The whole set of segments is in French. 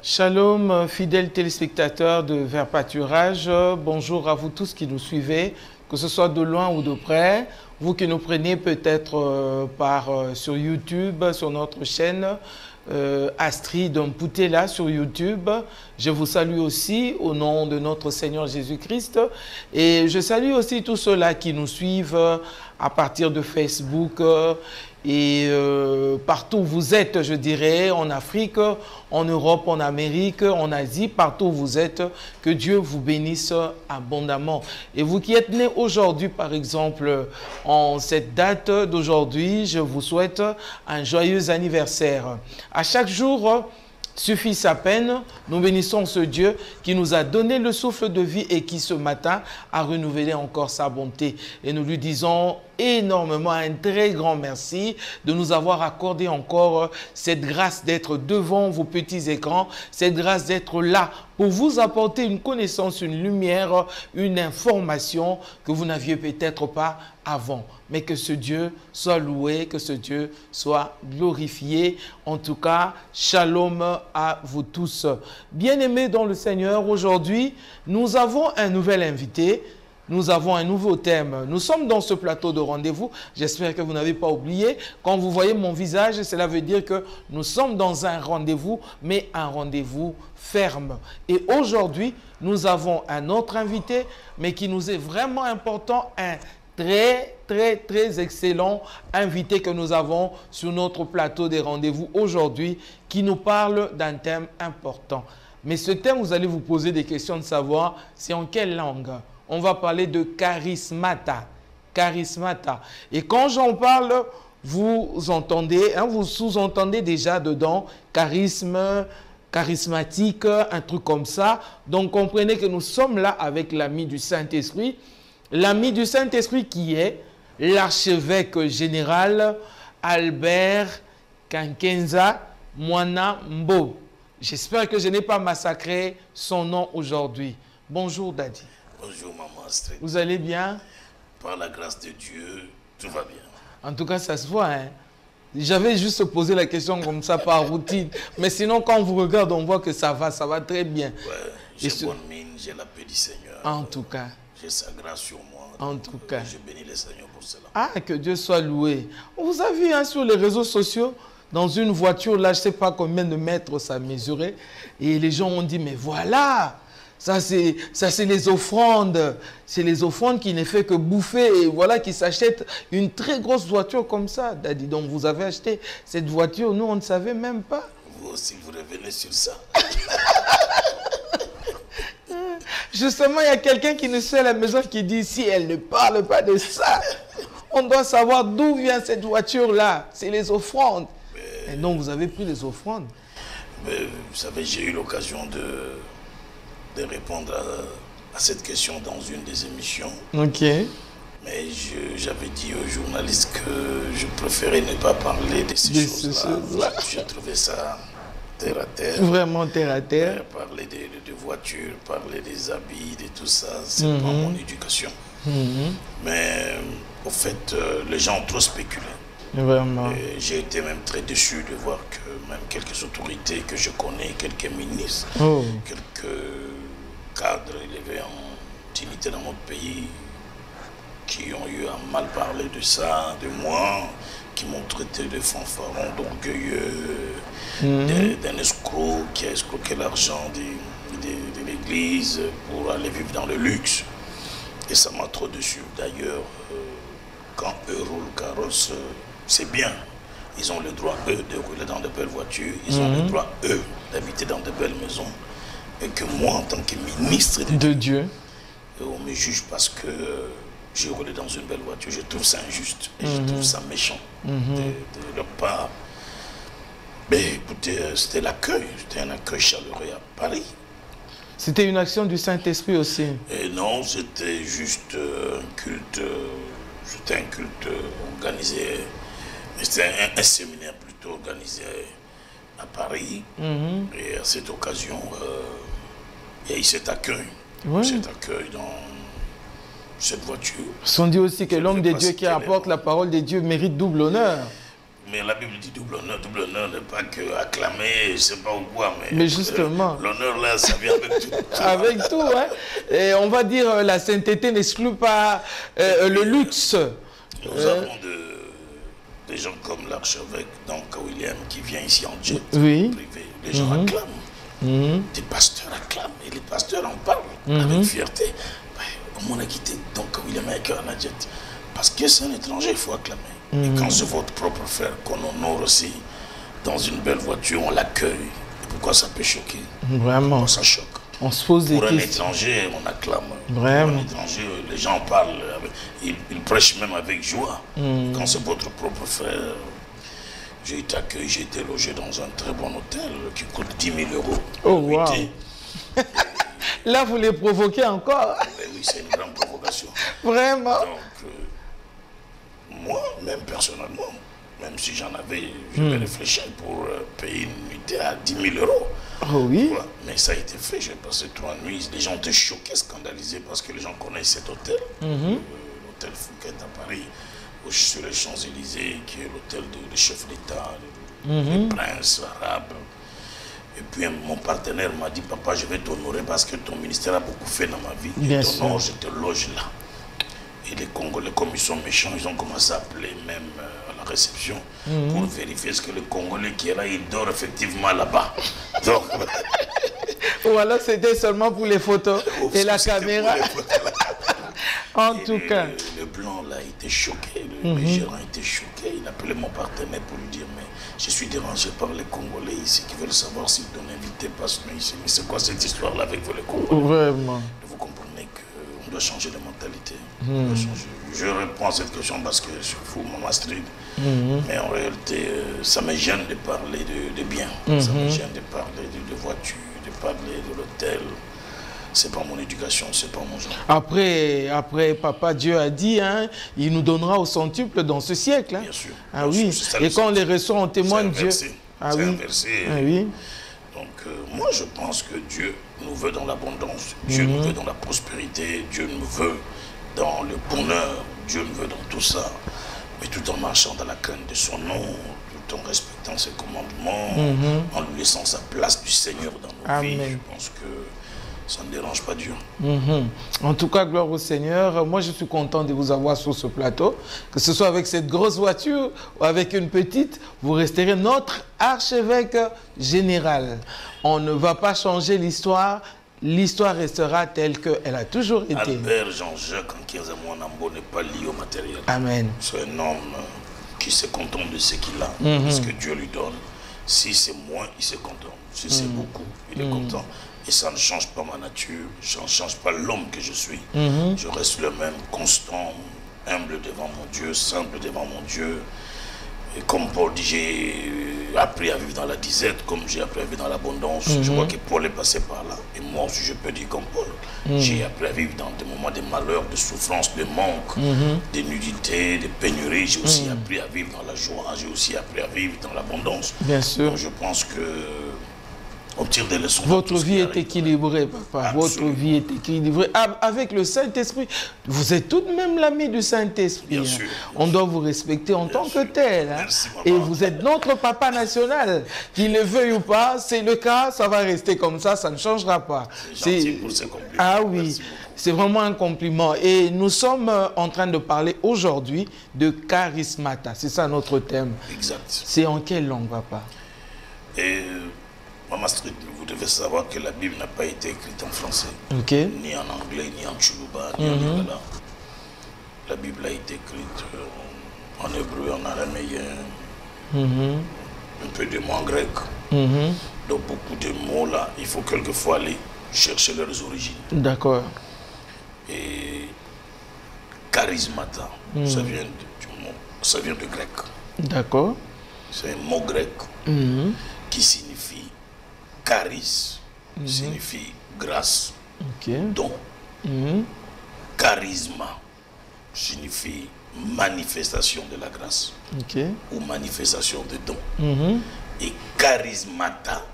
Shalom, fidèles téléspectateurs de Vers Pâturage. Bonjour à vous tous qui nous suivez, que ce soit de loin ou de près. Vous qui nous prenez peut-être sur YouTube, sur notre chaîne Astrid Mpoutela sur YouTube. Je vous salue aussi au nom de notre Seigneur Jésus-Christ. Et je salue aussi tous ceux-là qui nous suivent à partir de Facebook et partout où vous êtes, je dirais, en Afrique, en Europe, en Amérique, en Asie, partout où vous êtes, que Dieu vous bénisse abondamment. Et vous qui êtes nés aujourd'hui, par exemple, en cette date d'aujourd'hui, je vous souhaite un joyeux anniversaire. À chaque jour suffit sa peine. Nous bénissons ce Dieu qui nous a donné le souffle de vie et qui ce matin a renouvelé encore sa bonté. Et nous lui disons énormément un très grand merci de nous avoir accordé encore cette grâce d'être devant vos petits écrans, cette grâce d'être là pour vous apporter une connaissance, une lumière, une information que vous n'aviez peut-être pas avant. Mais que ce Dieu soit loué, que ce Dieu soit glorifié. En tout cas, shalom à vous tous. Bien-aimés dans le Seigneur, aujourd'hui, nous avons un nouvel invité. Nous avons un nouveau thème. Nous sommes dans ce plateau de rendez-vous. J'espère que vous n'avez pas oublié. Quand vous voyez mon visage, cela veut dire que nous sommes dans un rendez-vous, mais un rendez-vous ferme. Et aujourd'hui, nous avons un autre invité, mais qui nous est vraiment important, un très excellent invité que nous avons sur notre plateau des rendez-vous aujourd'hui, qui nous parle d'un thème important. Mais ce thème, vous allez vous poser des questions de savoir c'est en quelle langue. On va parler de charismata. Charismata. Et quand j'en parle, vous entendez, vous sous-entendez déjà dedans charisme, charismatique, un truc comme ça. Donc comprenez que nous sommes là avec l'ami du Saint-Esprit. L'ami du Saint-Esprit qui est l'archevêque général Albert Kankenza Mwana Mbo. J'espère que je n'ai pas massacré son nom aujourd'hui. Bonjour Daddy. Bonjour maman Astrid. Vous allez bien? Par la grâce de Dieu, tout va bien. En tout cas, ça se voit. J'avais juste posé la question comme ça par routine. Mais sinon, quand on vous regarde, on voit que ça va très bien. Ouais, j'ai bonne mine, j'ai la paix du Seigneur. En tout cas. J'ai sa grâce sur moi. En tout cas. Je bénis le Seigneur pour cela. Ah, que Dieu soit loué. On vous a vu sur les réseaux sociaux, dans une voiture, là, je ne sais pas combien de mètres ça mesurait. Et les gens ont dit, mais voilà, ça c'est les offrandes. C'est les offrandes qui ne fait que bouffer. Et voilà, qui s'achètent une très grosse voiture comme ça. Daddy, donc vous avez acheté cette voiture, nous on ne savait même pas. Vous aussi, vous revenez sur ça. Justement, il y a quelqu'un qui nous suit à la maison qui dit, si elle ne parle pas de ça, on doit savoir d'où vient cette voiture-là. C'est les offrandes. Et donc, vous avez pris les offrandes. Mais, vous savez, j'ai eu l'occasion de répondre à cette question dans une des émissions. Ok. Mais j'avais dit aux journalistes que je préférais ne pas parler de ces choses-là. J'ai trouvé ça terre à terre. Vraiment terre à terre. Parler de voitures, parler des habits, de tout ça, c'est pas mon éducation. Mais au fait, les gens ont trop spéculé. Vraiment. J'ai été même très déçu de voir que même quelques autorités que je connais, quelques ministres, quelques cadres élevés en dignité dans notre pays, qui ont eu à mal parler de ça, de moi, qui m'ont traité de fanfaron, d'orgueilleux, d'un escroc qui a escroqué l'argent de l'église pour aller vivre dans le luxe. Et ça m'a trop déçu. D'ailleurs, quand eux roulent le carrosse, c'est bien. Ils ont le droit, eux, de rouler dans de belles voitures. Ils ont le droit, eux, d'habiter dans de belles maisons. Et que moi, en tant que ministre de Dieu, on me juge parce que j'ai roulé dans une belle voiture. Je trouve ça injuste. Et je trouve ça méchant de leur part. Mais écoutez, c'était l'accueil. C'était un accueil chaleureux à Paris. C'était une action du Saint-Esprit aussi? Et non, c'était juste un culte. C'était un culte organisé. C'était un séminaire plutôt organisé à Paris. Et à cette occasion, il y a eu cet accueil. Cet accueil dans cette voiture. On dit aussi que l'homme de Dieu qui apporte la parole de Dieu mérite double honneur. Mais la Bible dit double honneur n'est pas que acclamer, je ne sais pas ou quoi. Mais justement. L'honneur là, ça vient avec tout. Avec tout, hein. Et on va dire la sainteté n'exclut pas le luxe. Nous avons des gens comme l'archevêque, donc William, qui vient ici en jet privé. Les gens acclament. Des pasteurs acclament. Et les pasteurs en parlent avec fierté. On a quitté donc William avec un jet. Parce que c'est un étranger, il faut acclamer. Et quand c'est votre propre frère qu'on honore aussi, dans une belle voiture, on l'accueille. Et pourquoi ça peut choquer? Vraiment. Pourquoi ça choque? On se pose des questions. Pour un étranger, on acclame. Vraiment. Pour un étranger, les gens parlent, ils prêchent même avec joie. Quand c'est votre propre frère, j'ai été accueilli, j'ai été logé dans un très bon hôtel qui coûte 10 000 €. Oh, wow. Là, vous les provoquez encore. Mais oui, c'est une grande provocation. Vraiment. Donc, moi, même personnellement, même si j'en avais, je vais réfléchir pour payer une nuitée à 10 000 €. Oh oui. Voilà. Mais ça a été fait, j'ai passé 3 nuits. Les gens étaient choqués, scandalisés parce que les gens connaissent cet hôtel. L'hôtel Fouquet à Paris, sur les Champs-Élysées, qui est l'hôtel des chefs d'État, des princes arabes. Et puis mon partenaire m'a dit, papa, je vais t'honorer parce que ton ministère a beaucoup fait dans ma vie. Bien sûr. Je te loge là. Et les Congolais, comme ils sont méchants, ils ont commencé à appeler même à la réception pour vérifier ce que le Congolais qui est là, il dort effectivement là-bas. Donc, ou alors c'était seulement pour les photos et la caméra. En tout cas. Le blanc là, il était choqué, le gérant était choqué. Il appelait mon partenaire pour lui dire, mais je suis dérangé par les Congolais ici qui veulent savoir si ton invité passe ici. Mais c'est quoi cette histoire-là avec vous les Congolais? Vraiment. Vous comprenez qu'on doit changer de mentalité. Je réponds à cette question parce que je fous Maman Street. Mais en réalité, ça me gêne de parler de bien. Ça me gêne de parler de voiture, de parler de l'hôtel. C'est pas mon éducation, c'est pas mon genre. Après, Papa Dieu a dit, hein, il nous donnera au centuple dans ce siècle. Hein. Bien sûr. Ah oui. Et quand on les reçoit, on témoigne Dieu. Ah oui. Inversé. Ah oui. Donc, moi, je pense que Dieu nous veut dans l'abondance. Dieu nous veut dans la prospérité. Dieu nous veut dans le bonheur. Dieu nous veut dans tout ça. Mais tout en marchant dans la crainte de son nom, tout en respectant ses commandements, en lui laissant sa place du Seigneur dans nos vies. Je pense que ça ne dérange pas Dieu. En tout cas, gloire au Seigneur. Moi, je suis content de vous avoir sur ce plateau. Que ce soit avec cette grosse voiture ou avec une petite, vous resterez notre archevêque général. On ne va pas changer l'histoire. L'histoire restera telle qu'elle a toujours été. Albert Jean-Jacques en 15 mois n'est pas lié au matériel. Amen. C'est un homme qui se contente de ce qu'il a, de ce que Dieu lui donne. Si c'est moins, il se contente. Si c'est beaucoup, il est content. Et ça ne change pas ma nature, ça ne change pas l'homme que je suis. Je reste le même, constant, humble devant mon Dieu, simple devant mon Dieu. Et comme Paul dit, j'ai appris à vivre dans la disette, comme j'ai appris à vivre dans l'abondance. Je vois que Paul est passé par là. Et moi aussi, je peux dire comme Paul. J'ai appris à vivre dans des moments de malheur, de souffrance, de manque, de nudité, de pénurie. J'ai aussi appris à vivre dans la joie. J'ai aussi appris à vivre dans l'abondance. Bien sûr. Donc, je pense que on tire des leçons. Votre vie est équilibrée, papa. Absolument. Votre vie est équilibrée. Avec le Saint-Esprit, vous êtes tout de même l'ami du Saint-Esprit. Bien sûr. On doit vous respecter en tant que tel. Hein. Merci, et vous êtes notre papa national. Qu'il le veuille ou pas, c'est le cas, ça va rester comme ça ne changera pas. C'est gentil pour ces compliments. Ah oui, c'est vraiment un compliment. Et nous sommes en train de parler aujourd'hui de charismata. C'est ça notre thème. Exact. C'est en quelle langue, papa? Maman Street, vous devez savoir que la Bible n'a pas été écrite en français, ni en anglais, ni en tchoulouba, ni en lingala. La Bible a été écrite en hébreu, en araméen, un peu de mots en grec. Donc beaucoup de mots là, il faut quelquefois aller chercher leurs origines. D'accord. Et charismata, ça vient de grec. D'accord. C'est un mot grec qui signifie charis, signifie grâce, don. Charisma signifie manifestation de la grâce ou manifestation de don. Et charismata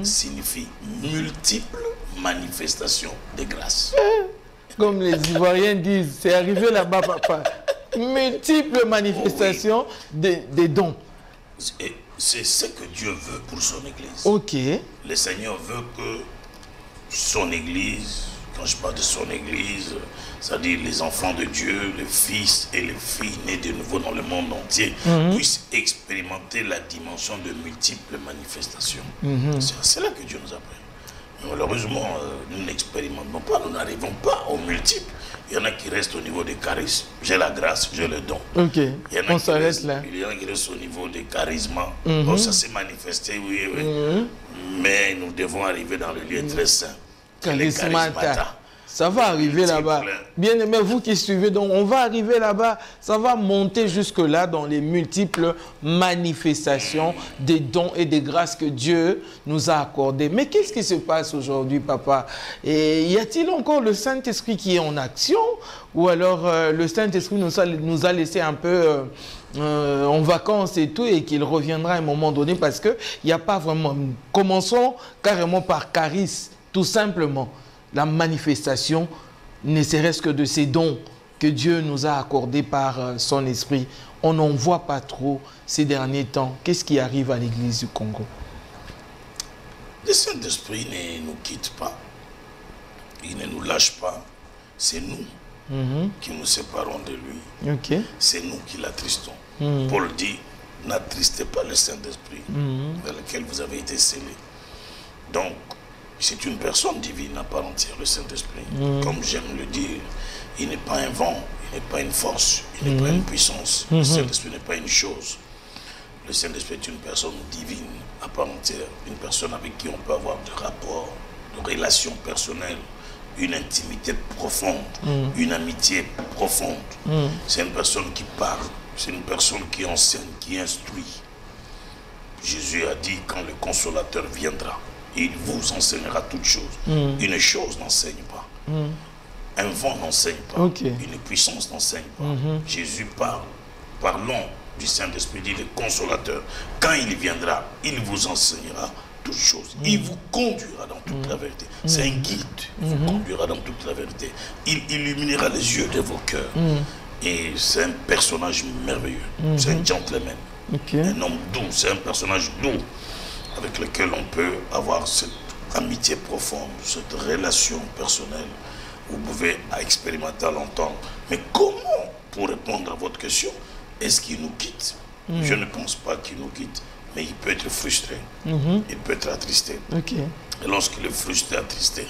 signifie multiples manifestations de grâce. Comme les Ivoiriens disent, c'est arrivé là-bas, papa. Multiples manifestations des dons. c'est ce que Dieu veut pour son Église. Ok. Le Seigneur veut que son Église, quand je parle de son Église, c'est-à-dire les enfants de Dieu, les fils et les filles nés de nouveau dans le monde entier, puissent expérimenter la dimension de multiples manifestations. C'est là que Dieu nous appelle. Mais malheureusement, nous n'expérimentons pas, nous n'arrivons pas aux multiples. Il y en a qui restent au niveau des charismes. J'ai la grâce, j'ai le don. Ok, il y en a on s'arrête là. Il y en a qui restent au niveau des charismes. Bon, ça s'est manifesté, oui, oui. Mais nous devons arriver dans le lieu très saint. Charismata. Ça va arriver là-bas. Bien aimé, vous qui suivez, donc on va arriver là-bas. Ça va monter jusque-là dans les multiples manifestations des dons et des grâces que Dieu nous a accordées. Mais qu'est-ce qui se passe aujourd'hui, papa? Et y a-t-il encore le Saint-Esprit qui est en action? Ou alors le Saint-Esprit nous a laissé un peu en vacances et tout, et qu'il reviendra à un moment donné, parce qu'il n'y a pas vraiment... Commençons carrément par charisme, tout simplement. La manifestation, ne serait-ce que de ces dons que Dieu nous a accordés par son esprit. On n'en voit pas trop ces derniers temps. Qu'est-ce qui arrive à l'Église du Congo? Le Saint-Esprit ne nous quitte pas. Il ne nous lâche pas. C'est nous qui nous séparons de lui. Okay. C'est nous qui l'attristons. Paul dit, n'attristez pas le Saint-Esprit dans lequel vous avez été scellés. Donc, c'est une personne divine à part entière, le Saint-Esprit. Comme j'aime le dire, il n'est pas un vent, il n'est pas une force, il n'est pas une puissance. Le Saint-Esprit n'est pas une chose. Le Saint-Esprit est une personne divine à part entière, une personne avec qui on peut avoir des rapports, de relations personnelles, une intimité profonde, une amitié profonde. C'est une personne qui parle, c'est une personne qui enseigne, qui instruit. Jésus a dit, quand le Consolateur viendra, il vous enseignera toutes choses. Une chose n'enseigne pas. Un vent n'enseigne pas. Une puissance n'enseigne pas. Jésus parle. Parlons du Saint-Esprit, dit le Consolateur. Quand il viendra, il vous enseignera toutes choses. Il vous conduira dans toute la vérité. C'est un guide. Il vous conduira dans toute la vérité. Il illuminera les yeux de vos cœurs. Et c'est un personnage merveilleux. C'est un gentleman. Un homme doux. C'est un personnage doux, avec lequel on peut avoir cette amitié profonde, cette relation personnelle. Vous pouvez expérimenter à longtemps. Mais comment, pour répondre à votre question, est-ce qu'il nous quitte? Je ne pense pas qu'il nous quitte, mais il peut être frustré, il peut être attristé. Et lorsqu'il est frustré, attristé,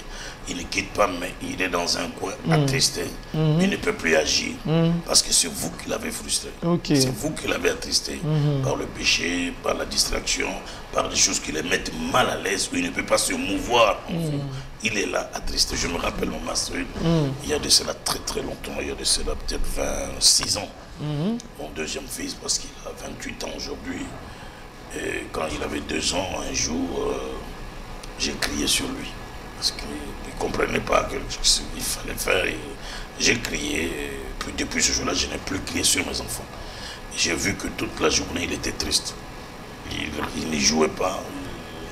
il ne quitte pas, mais il est dans un coin attristé. Il ne peut plus agir parce que c'est vous qui l'avez frustré. C'est vous qui l'avez attristé par le péché, par la distraction, par des choses qui le mettent mal à l'aise, où il ne peut pas se mouvoir en vous. Il est là, attristé. Je me rappelle mon master, il y a de cela très très longtemps, il y a de cela peut-être 26 ans. Mon deuxième fils, parce qu'il a 28 ans aujourd'hui. Et quand il avait 2 ans, un jour, j'ai crié sur lui. Parce qu'il ne comprenait pas ce qu'il fallait faire. J'ai crié. Et puis depuis ce jour-là, je n'ai plus crié sur mes enfants. J'ai vu que toute la journée, il était triste. Il n'y jouait pas.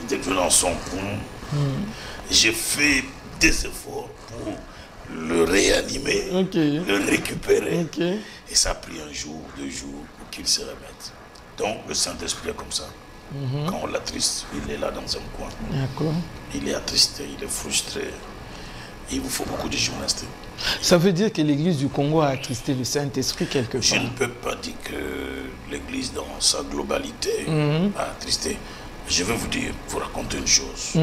Il était dans son coin. J'ai fait des efforts pour le réanimer, le récupérer. Et ça a pris 1 jour, 2 jours pour qu'il se remette. Donc le Saint-Esprit est comme ça. Quand on l'attriste, il est là dans un coin. Il est attristé, il est frustré. Il vous faut beaucoup de gymnastique. Ça veut dire que l'Église du Congo a attristé le Saint-Esprit quelque part? Je ne peux pas dire que l'Église dans sa globalité a attristé. Je vais vous raconter une chose.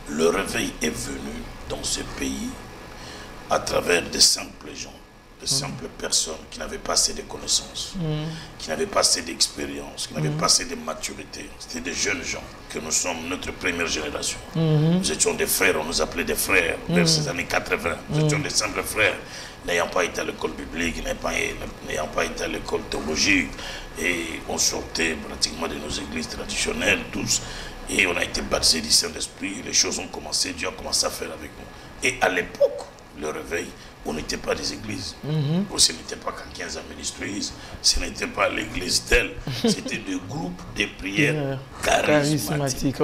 Le réveil est venu dans ce pays à travers des simples gens, de simples personnes qui n'avaient pas assez de connaissances, qui n'avaient pas assez d'expérience, qui n'avaient pas assez de maturité. C'était des jeunes gens que nous sommes, notre première génération. Nous étions des frères, on nous appelait des frères vers ces années 80. Nous étions des simples frères, n'ayant pas été à l'école biblique, n'ayant pas été à l'école théologique. Et on sortait pratiquement de nos églises traditionnelles, tous. Et on a été baptisés du Saint-Esprit. Les choses ont commencé, Dieu a commencé à faire avec nous. Et à l'époque, le réveil, on n'était pas des églises. Ce n'était pas quand 15 ministries, ce n'était pas l'église telle, c'était des groupes de prières charismatiques.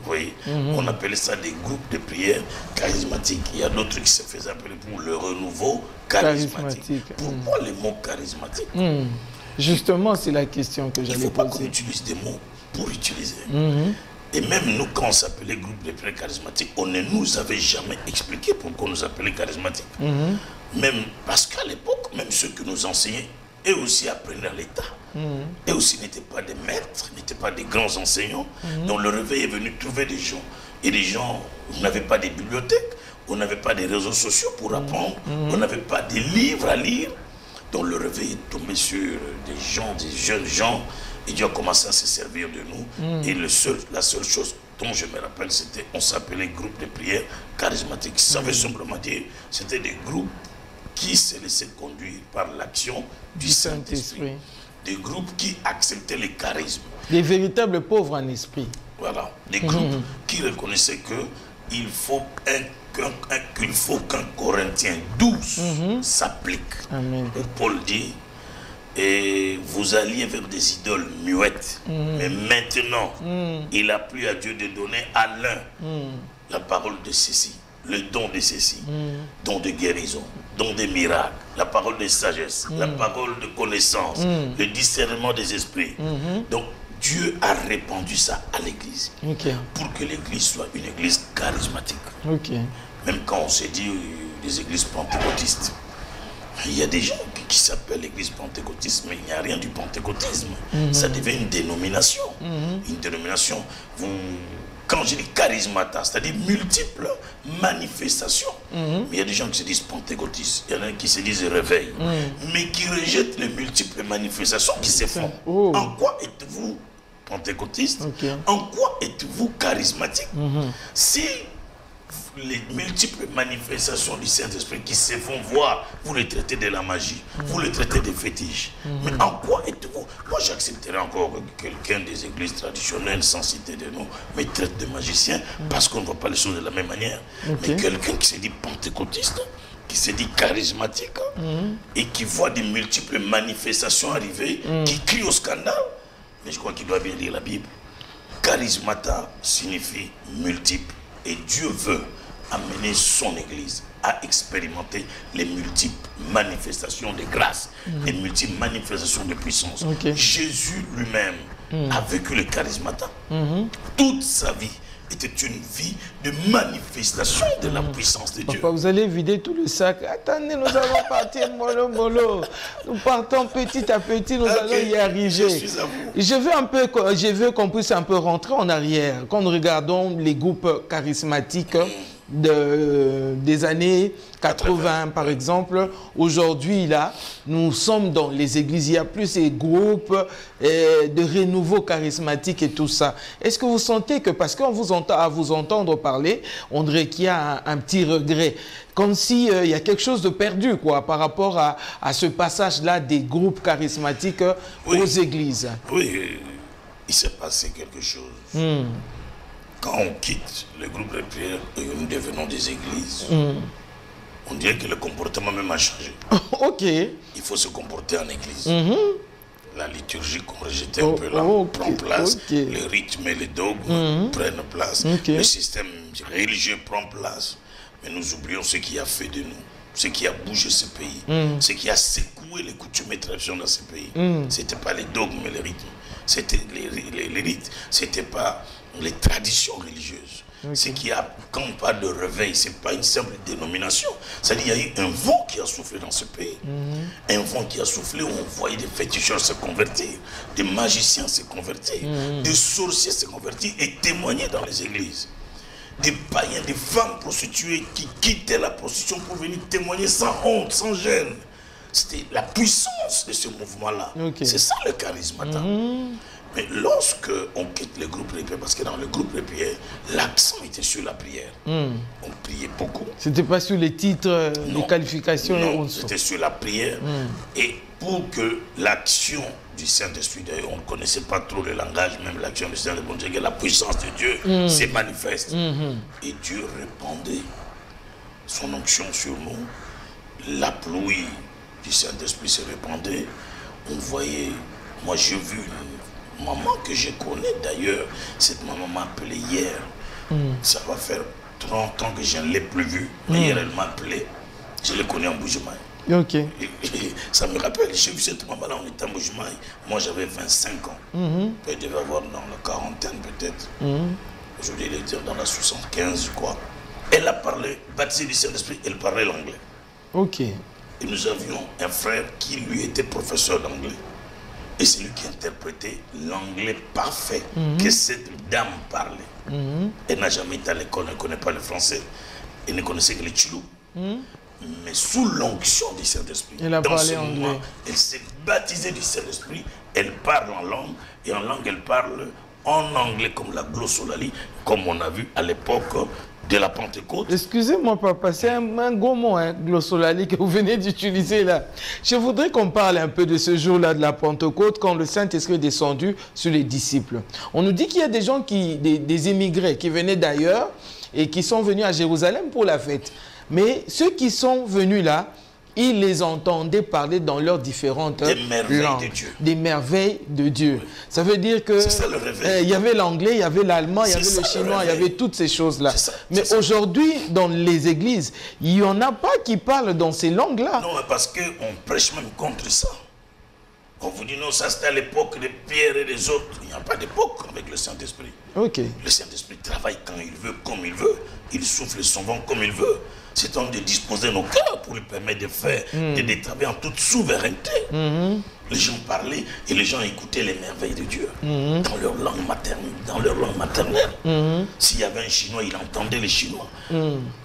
Oui, on appelait ça des groupes de prières charismatiques. Il y a d'autres qui se faisaient appeler pour le renouveau charismatique. Pourquoi le mot charismatique? Justement, c'est la question que j'allais poser. Il ne faut pas qu'on utilise des mots pour utiliser. Et même nous, quand on s'appelait groupe de prière charismatique, on ne nous avait jamais expliqué pourquoi on nous appelait charismatique. Même parce qu'à l'époque, même ceux qui nous enseignaient, eux aussi apprenaient à l'État. Eux aussi n'étaient pas des maîtres, n'étaient pas des grands enseignants. Donc le réveil est venu trouver des gens. Et les gens, on n'avait pas des bibliothèques, on n'avait pas des réseaux sociaux pour apprendre, on n'avait pas des livres à lire. Donc le réveil est tombé sur des gens, des jeunes gens, et Dieu a commencé à se servir de nous. Et la seule chose dont je me rappelle, c'était, on s'appelait groupe de prière charismatique. Ça veut simplement dire, c'était des groupes qui se laissaient conduire par l'action du Saint-Esprit. Des groupes qui acceptaient les charismes. Des véritables pauvres en esprit. Voilà, des groupes qui reconnaissaient qu'il faut qu'un Corinthien 12 s'applique. Où Paul dit, et vous alliez vers des idoles muettes, mais maintenant, il a plu à Dieu de donner à l'un la parole de ceci, le don de ceci, don de guérison, don de miracles, la parole de sagesse, la parole de connaissance, le discernement des esprits. Donc, Dieu a répandu ça à l'église pour que l'église soit une église charismatique. Même quand on s'est dit des églises pentecôtistes, il y a des gens qui s'appellent l'église pentecôtiste, mais il n'y a rien du pentecôtisme. Ça devient une dénomination. Une dénomination. Quand je dis charismata, c'est-à-dire multiples manifestations. Mais il y a des gens qui se disent pentecôtistes, il y en a qui se disent réveil, mais qui rejettent les multiples manifestations qui se font. En quoi êtes-vous pentecôtiste? En quoi êtes-vous charismatique? Si les multiples manifestations du Saint-Esprit qui se font voir, vous les traitez de la magie, vous les traitez de fétiches. Mais en quoi êtes-vous? Moi, j'accepterais encore que quelqu'un des églises traditionnelles, sans citer de nom, me traite de magicien parce qu'on ne voit pas les choses de la même manière. Mais quelqu'un qui se dit pentecôtiste, qui se dit charismatique, et qui voit des multiples manifestations arriver, qui crie au scandale, mais je crois qu'il doit bien lire la Bible. Charismata signifie multiple. Et Dieu veut amener son Église à expérimenter les multiples manifestations de grâce, les multiples manifestations de puissance. Jésus lui-même a vécu le charismata. Toute sa vie était une vie de manifestation de la puissance de Dieu. Papa, vous allez vider tout le sac. Attendez, nous allons partir mollo mollo. Nous partons petit à petit, nous allons y arriver. Je suis à vous. Je veux qu'on puisse un peu rentrer en arrière. Quand nous regardons les groupes charismatiques des années 80 par exemple, aujourd'hui là, nous sommes dans les églises, il y a plus ces groupes de renouveau charismatique et tout ça. Est-ce que vous sentez que, parce qu'on vous entend, à vous entendre parler, on dirait qu'il y a un petit regret, comme si il y a quelque chose de perdu quoi, par rapport à ce passage-là des groupes charismatiques aux églises? Oui, il s'est passé quelque chose. Quand on quitte le groupe de prière et nous devenons des églises, on dirait que le comportement même a changé. Il faut se comporter en église. La liturgie qu'on rejetait un peu là prend place. Le rythme et les dogmes prennent place. Le système religieux prend place. Mais nous oublions ce qui a fait de nous, ce qui a bougé ce pays, ce qui a secoué les coutumes et traditions dans ce pays. Ce n'était pas les dogmes et les rythmes. C'était les rites. Ce n'était pas les traditions religieuses. Ce qui a, quand on parle de réveil, ce n'est pas une simple dénomination. C'est-à-dire qu'il y a eu un vent qui a soufflé dans ce pays. Un vent qui a soufflé où on voyait des féticheurs se convertir, des magiciens se convertir, des sorciers se convertir et témoigner dans les églises. Des païens, des femmes prostituées qui quittaient la prostitution pour venir témoigner sans honte, sans gêne. C'était la puissance de ce mouvement-là. C'est ça le charisme. Mais lorsque on quitte le groupe de prière, parce que dans le groupe de prière, l'accent était sur la prière. On priait beaucoup. C'était pas sur les titres, les qualifications. Non, c'était sur la prière. Et pour que l'action du Saint-Esprit, d'ailleurs, on ne connaissait pas trop le langage, même l'action du Saint-Esprit, que la puissance de Dieu se manifeste. Et Dieu répandait son onction sur nous. La pluie du Saint-Esprit se répandait. On voyait, moi j'ai vu une maman que je connais d'ailleurs, cette maman m'a appelé hier. Ça va faire 30 ans que je ne l'ai plus vue, mais hier elle m'a appelé. Je l'ai connue en Bujumaï. Ok. Et ça me rappelle, j'ai vu cette maman-là, on était à Mbuji-Mayi. Moi, j'avais 25 ans. Elle devait avoir dans la quarantaine, peut-être. Aujourd'hui, elle était dans la 75, je crois. Elle a parlé, baptisée du Saint-Esprit, elle parlait l'anglais. Ok. Et nous avions un frère qui, lui, était professeur d'anglais. Et c'est lui qui interprétait l'anglais parfait que cette dame parlait. Elle n'a jamais été à l'école, elle ne connaît pas le français. Elle ne connaissait que le Tchilou. Mais sous l'onction du Saint-Esprit, dans ce moment, elle s'est baptisée du Saint-Esprit. Elle parle en langue, et en langue, elle parle en anglais comme la glossolalie, comme on a vu à l'époque de la Pentecôte. Excusez-moi, papa, c'est un gros mot, hein, glossolalie, que vous venez d'utiliser là. Je voudrais qu'on parle un peu de ce jour-là de la Pentecôte, quand le Saint-Esprit est descendu sur les disciples. On nous dit qu'il y a des gens, des immigrés qui venaient d'ailleurs et qui sont venus à Jérusalem pour la fête. Mais ceux qui sont venus là, ils les entendaient parler dans leurs différentes langues, de Dieu. Des merveilles de Dieu. Oui. Ça veut dire que il y avait l'anglais, il y avait l'allemand, il y avait le chinois, il y avait toutes ces choses-là. Mais aujourd'hui, dans les églises, il n'y en a pas qui parlent dans ces langues-là. Non, parce qu'on prêche même contre ça. On vous dit non, ça c'était à l'époque de Pierre et des autres. Il n'y a pas d'époque avec le Saint-Esprit. Okay. Le Saint-Esprit travaille quand il veut, comme il veut. Il souffle son vent comme il veut. C'est temps de disposer nos cœurs pour lui permettre de faire, de travailler en toute souveraineté. Les gens parlaient et les gens écoutaient les merveilles de Dieu dans leur langue maternelle. S'il y avait un Chinois, il entendait les Chinois.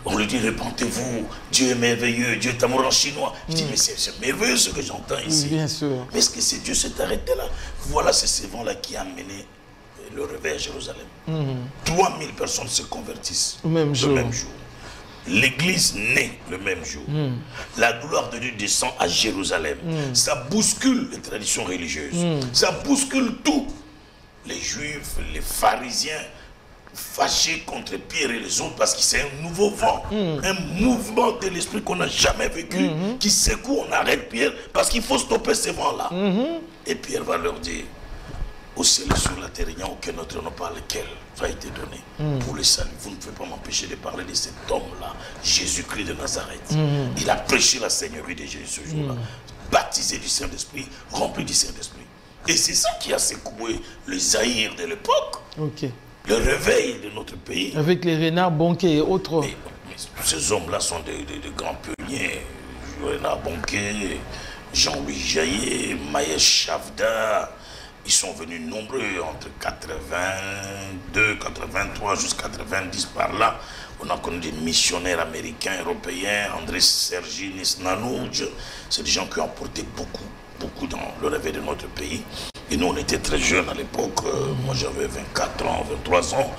On lui dit, répentez-vous, Dieu est merveilleux, Dieu est amoureux en chinois. Il dit, mais c'est merveilleux ce que j'entends ici. Bien sûr. Mais est-ce que c'est Dieu s'est arrêté là? Voilà, c'est ce vent-là qui a amené le réveil à Jérusalem. 3000 personnes se convertissent le même jour. L'église naît le même jour. La gloire de Dieu descend à Jérusalem. Ça bouscule les traditions religieuses. Ça bouscule tout. Les Juifs, les pharisiens, fâchés contre Pierre et les autres parce que c'est un nouveau vent. Un mouvement de l'esprit qu'on n'a jamais vécu. Qui secoue, on arrête Pierre parce qu'il faut stopper ces vents-là. Et Pierre va leur dire, au ciel et sur la terre, il n'y a aucun autre nom par lequel va être donné pour le salut. Vous ne pouvez pas m'empêcher de parler de cet homme-là, Jésus-Christ de Nazareth. Il a prêché la Seigneurie de Jésus ce jour-là, baptisé du Saint-Esprit, rempli du Saint-Esprit. Et c'est ça qui a secoué le Zaïre de l'époque. Le réveil de notre pays. Avec les Renard Bonquet et autres. Mais ces hommes-là sont de grands pionniers. Renard Bonquet, Jean-Louis Jaillet, Maïs Chavda. Ils sont venus nombreux entre 82, 83 jusqu'à 90 par là. On a connu des missionnaires américains, européens, André Serginis Nanouj. C'est des gens qui ont apporté beaucoup dans le réveil de notre pays. Et nous, on était très jeunes à l'époque. Moi, j'avais 24 ans, 23 ans.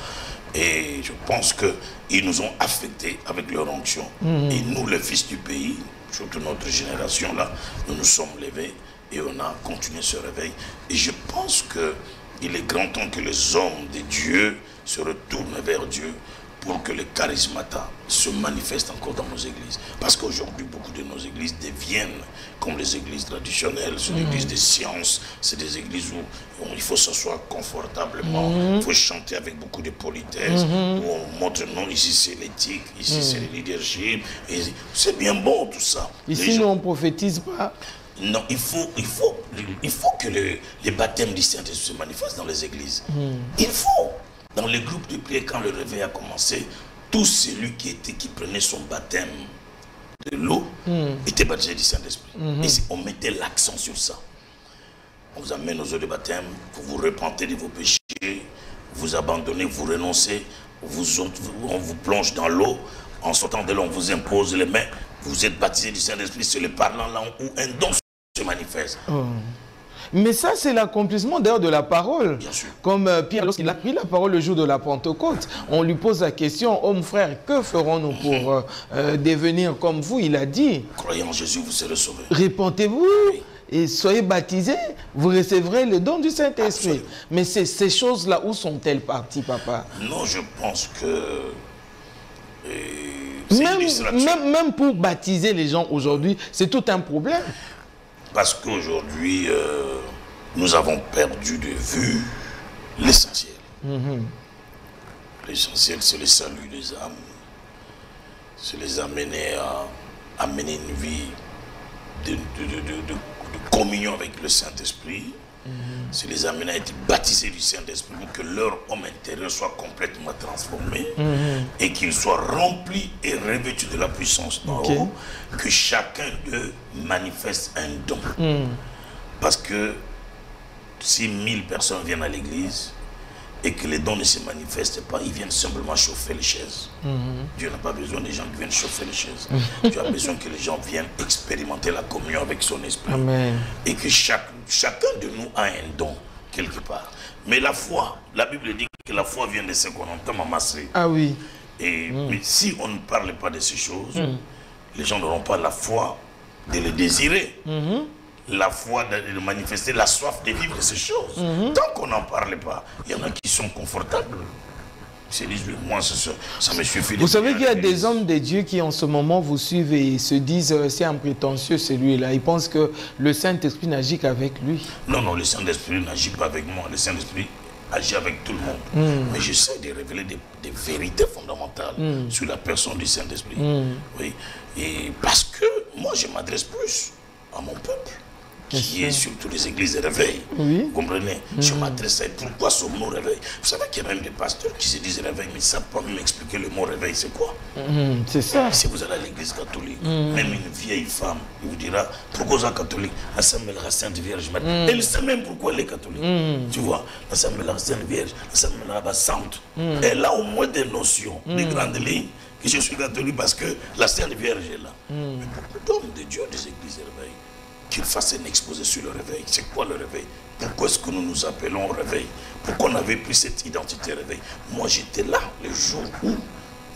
Et je pense qu'ils nous ont affectés avec leur onction. Et nous, les fils du pays, surtout notre génération-là, nous nous sommes levés. Et on a continué ce réveil. Et je pense qu'il est grand temps que les hommes de Dieu se retournent vers Dieu pour que les charismatas se manifestent encore dans nos églises. Parce qu'aujourd'hui, beaucoup de nos églises deviennent comme les églises traditionnelles. C'est des églises de sciences, c'est des églises où il faut s'asseoir confortablement, il faut chanter avec beaucoup de politesse, où on montre non, ici c'est l'éthique, ici c'est le leadership. C'est bien bon tout ça. Ici, nous, on ne prophétise pas. Non, il faut que les baptêmes du Saint-Esprit se manifestent dans les églises. Il faut. Dans les groupes de prière, quand le réveil a commencé, tout celui qui prenait son baptême de l'eau était baptisé du Saint-Esprit. Et on mettait l'accent sur ça. On vous amène aux eaux de baptême, vous vous repentez de vos péchés, vous abandonnez, vous renoncez, on vous plonge dans l'eau. En sortant de l'eau, on vous impose les mains. Vous êtes baptisé du Saint-Esprit, c'est le parlant là où un don se manifeste. Mais ça, c'est l'accomplissement d'ailleurs de la parole. Bien sûr. Comme Pierre, lorsqu'il a pris la parole le jour de la Pentecôte, on lui pose la question, homme frère, que ferons-nous pour devenir comme vous? Il a dit, croyez en Jésus, vous serez sauvés. Répentez-vous et soyez baptisés, vous recevrez le don du Saint-Esprit. Mais ces choses-là, où sont-elles parties, papa? Non, je pense que... Même pour baptiser les gens aujourd'hui, c'est tout un problème. Parce qu'aujourd'hui, nous avons perdu de vue l'essentiel. L'essentiel, c'est le salut des âmes. C'est les amener à mener une vie communion avec le Saint-Esprit, c'est les amener à être baptisés du Saint-Esprit pour que leur homme intérieur soit complètement transformé et qu'ils soient remplis et revêtus de la puissance d'en haut, que chacun d'eux manifeste un don. Parce que si 1000 personnes viennent à l'église et que les dons ne se manifestent pas, ils viennent simplement chauffer les chaises. Dieu n'a pas besoin des gens qui viennent chauffer les chaises. Dieu a besoin que les gens viennent expérimenter la communion avec son esprit. Amen. Et que chacun de nous a un don quelque part. Mais la foi, la Bible dit que la foi vient de ce qu'on entend amasser. Ah oui. Et mais si on ne parle pas de ces choses, les gens n'auront pas la foi de le désirer. La foi de manifester la soif de vivre ces choses. Tant qu'on n'en parle pas, il y en a qui sont confortables. Ils se disent, moi, ça me suffit. Vous savez qu'il y a des hommes de Dieu qui en ce moment vous suivent et se disent, c'est un prétentieux celui-là. Ils pensent que le Saint-Esprit n'agit qu'avec lui. Non, non, le Saint-Esprit n'agit pas avec moi. Le Saint-Esprit agit avec tout le monde. Mais j'essaie de révéler des vérités fondamentales sur la personne du Saint-Esprit. Oui. Et parce que moi, je m'adresse plus à mon peuple, qui est surtout les églises de réveil. Vous comprenez? Je m'adresse à eux. Pourquoi ce mot réveil? Vous savez qu'il y a même des pasteurs qui se disent réveil, mais ça peut même expliquer le mot réveil, c'est quoi? C'est ça. Si vous allez à l'église catholique, même une vieille femme, il vous dira, pourquoi ça catholique? La Sainte Vierge. Elle sait même pourquoi elle est catholique. Tu vois, la Sainte Vierge, la Sainte. Elle a au moins des notions, des grandes lignes, que je suis catholique parce que la Sainte Vierge est là. Mais beaucoup d'hommes de Dieu des églises de réveil, qu'ils fassent un exposé sur le réveil. C'est quoi le réveil? Pourquoi est-ce que nous nous appelons réveil? Pourquoi on n'avait plus cette identité réveil? Moi, j'étais là le jour où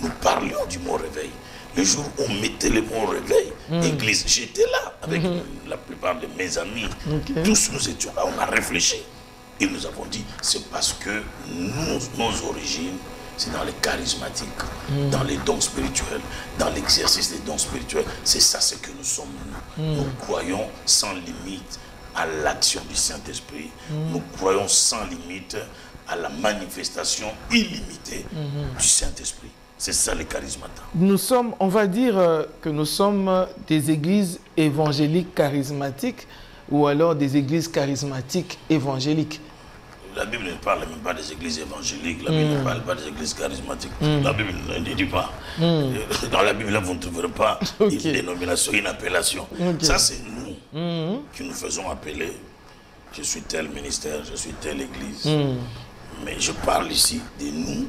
nous parlions du mot réveil. Le jour où on mettait le mot réveil, église, j'étais là avec la plupart de mes amis. Tous nous étions là, on a réfléchi. Et nous avons dit, c'est parce que nos origines, c'est dans les charismatiques, dans les dons spirituels, dans l'exercice des dons spirituels. C'est ça ce que nous sommes nous. Nous croyons sans limite à l'action du Saint-Esprit. Nous croyons sans limite à la manifestation illimitée du Saint-Esprit. C'est ça les charismata. Nous sommes, on va dire que nous sommes des églises évangéliques charismatiques ou alors des églises charismatiques évangéliques. La Bible ne parle même pas des églises évangéliques, la Bible ne parle pas des églises charismatiques. La Bible ne dit pas. Dans la Bible, vous ne trouverez pas une dénomination, une appellation. Ça, c'est nous qui nous faisons appeler. Je suis tel ministère, je suis telle église. Mais je parle ici de nous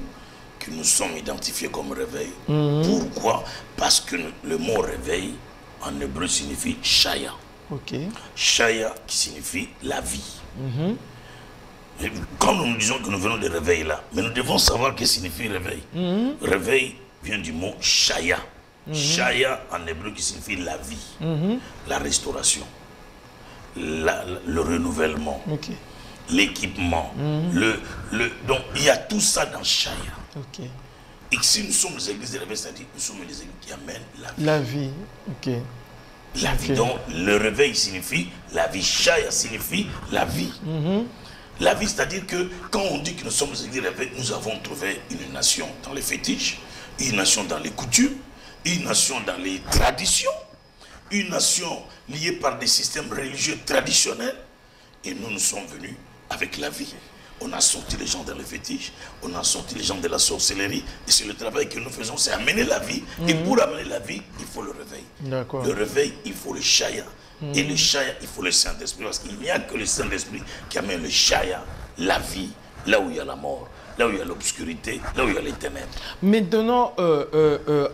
qui nous sommes identifiés comme réveil. Pourquoi? Parce que le mot réveil, en hébreu, signifie Shaya. Shaya qui signifie la vie. Quand nous disons que nous venons de réveil là, mais nous devons savoir ce que signifie réveil. Réveil vient du mot Shaya. Shaya en hébreu qui signifie la vie, la restauration, le renouvellement, l'équipement. Donc il y a tout ça dans Shaya. Et si nous sommes les églises de réveil, c'est-à-dire que nous sommes les églises qui amènent la vie. La vie, donc le réveil signifie la vie. Shaya signifie la vie. La vie, c'est-à-dire que quand on dit que nous sommes les églises de réveil, nous avons trouvé une nation dans les fétiches, une nation dans les coutumes, une nation dans les traditions, une nation liée par des systèmes religieux traditionnels. Et nous sommes venus avec la vie. On a sorti les gens dans les fétiches, on a sorti les gens de la sorcellerie. Et c'est le travail que nous faisons, c'est amener la vie. Et pour amener la vie, il faut le réveil. Le réveil, il faut le Shaya. Et le Shaya, il faut le Saint-Esprit. Parce qu'il n'y a que le Saint-Esprit qui amène le Shaya, la vie, là où il y a la mort, là où il y a l'obscurité, là où il y a les ténèbres. Maintenant,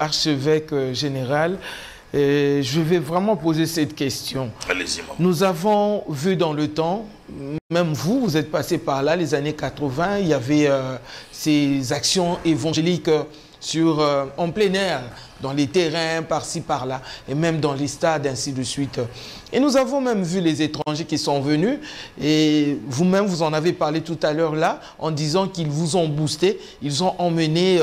archevêque général, je vais vraiment poser cette question. Allez-y, maman. Nous avons vu dans le temps, même vous êtes passé par là, les années 80, il y avait ces actions évangéliques en plein air, dans les terrains, par-ci, par-là, et même dans les stades, ainsi de suite. Et nous avons même vu les étrangers qui sont venus, et vous-même, vous en avez parlé tout à l'heure là, en disant qu'ils vous ont boosté, ils ont emmené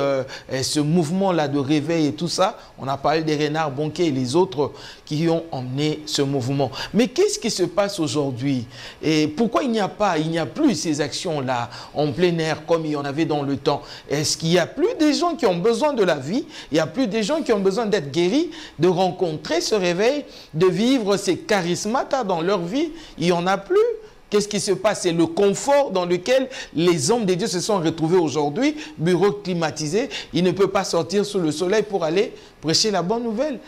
ce mouvement-là de réveil et tout ça. On a parlé des Renards Bonquet et les autres qui ont emmené ce mouvement. Mais qu'est-ce qui se passe aujourd'hui? Et pourquoi il n'y a plus ces actions-là en plein air comme il y en avait dans le temps? Est-ce qu'il n'y a plus des gens qui ont besoin de la vie? Il n'y a plus des gens qui ont besoin d'être guéris, de rencontrer ce réveil, de vivre ces charismatas dans leur vie? Il n'y en a plus. Qu'est-ce qui se passe? C'est le confort dans lequel les hommes de Dieu se sont retrouvés aujourd'hui, bureau climatisé. Ils ne peuvent pas sortir sous le soleil pour aller prêcher la bonne nouvelle.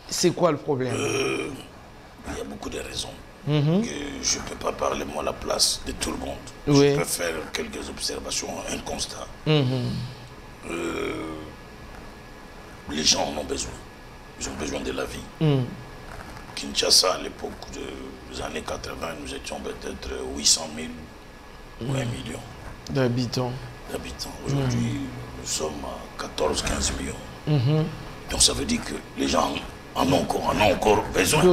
C'est quoi le problème? Il y a beaucoup de raisons. Que je ne peux pas parler, moi, à la place de tout le monde. Oui. Je peux faire quelques observations, un constat. Les gens en ont besoin. Ils ont besoin de la vie. Kinshasa, à l'époque des années 80, nous étions peut-être 800 000 ou 1 million d'habitants. Aujourd'hui, nous sommes à 14-15 millions. Donc ça veut dire que les gens en ont encore besoin.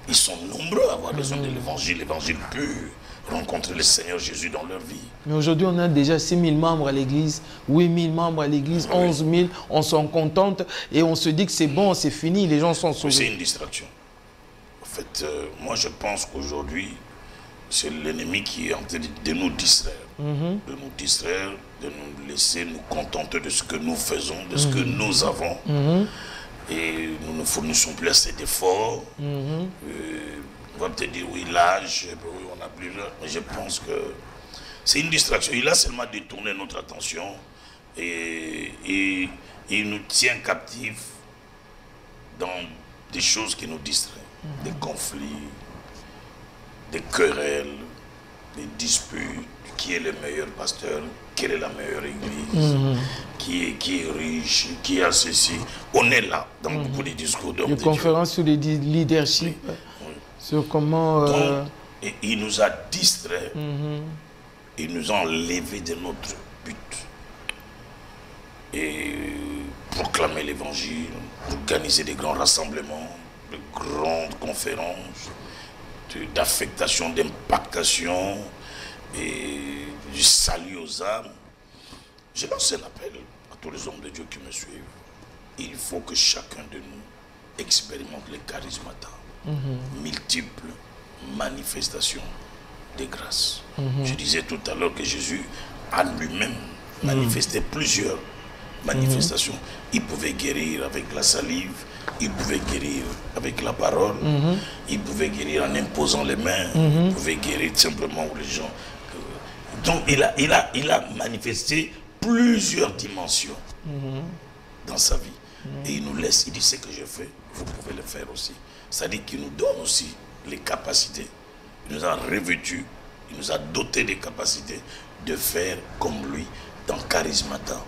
Ils sont nombreux à avoir besoin de l'évangile pur, rencontrer le Seigneur Jésus dans leur vie. Mais aujourd'hui, on a déjà 6 000 membres à l'église, 8 000 membres à l'église, 11 000, on s'en contente et on se dit que c'est bon, c'est fini, les gens sont sauvés. C'est une distraction. En fait, moi je pense qu'aujourd'hui, c'est l'ennemi qui est en train de nous distraire. De nous distraire, de nous laisser nous contenter de ce que nous faisons, de ce que nous avons. Et nous ne fournissons plus assez d'efforts. On va peut-être dire, oui, l'âge, oui, on n'a plus l'heure. Mais je pense que c'est une distraction. Il a seulement détourné notre attention et il nous tient captifs dans des choses qui nous distraient. Des conflits, des querelles, des disputes. Qui est le meilleur pasteur? Quelle est la meilleure église? Qui est riche? Qui a ceci? On est là dans beaucoup de discours d'hommes de Dieu. Des conférences sur le leadership, sur comment... Donc, et il nous a distraits, il nous a enlevés de notre but. Et proclamer l'évangile, organiser des grands rassemblements, de grandes conférences, d'affectation, d'impactation, et du salut aux âmes. Je lance un appel à tous les hommes de Dieu qui me suivent. Il faut que chacun de nous expérimente les charismatas, multiples manifestations de grâce. Je disais tout à l'heure que Jésus a lui-même manifesté plusieurs manifestations. Il pouvait guérir avec la salive, il pouvait guérir avec la parole, il pouvait guérir en imposant les mains, il pouvait guérir simplement les gens. Donc il a manifesté plusieurs dimensions dans sa vie. Et il nous laisse, il dit ce que je fais, vous pouvez le faire aussi. C'est-à-dire qu'il nous donne aussi les capacités. Il nous a revêtus, il nous a dotés des capacités de faire comme lui dans Charismata,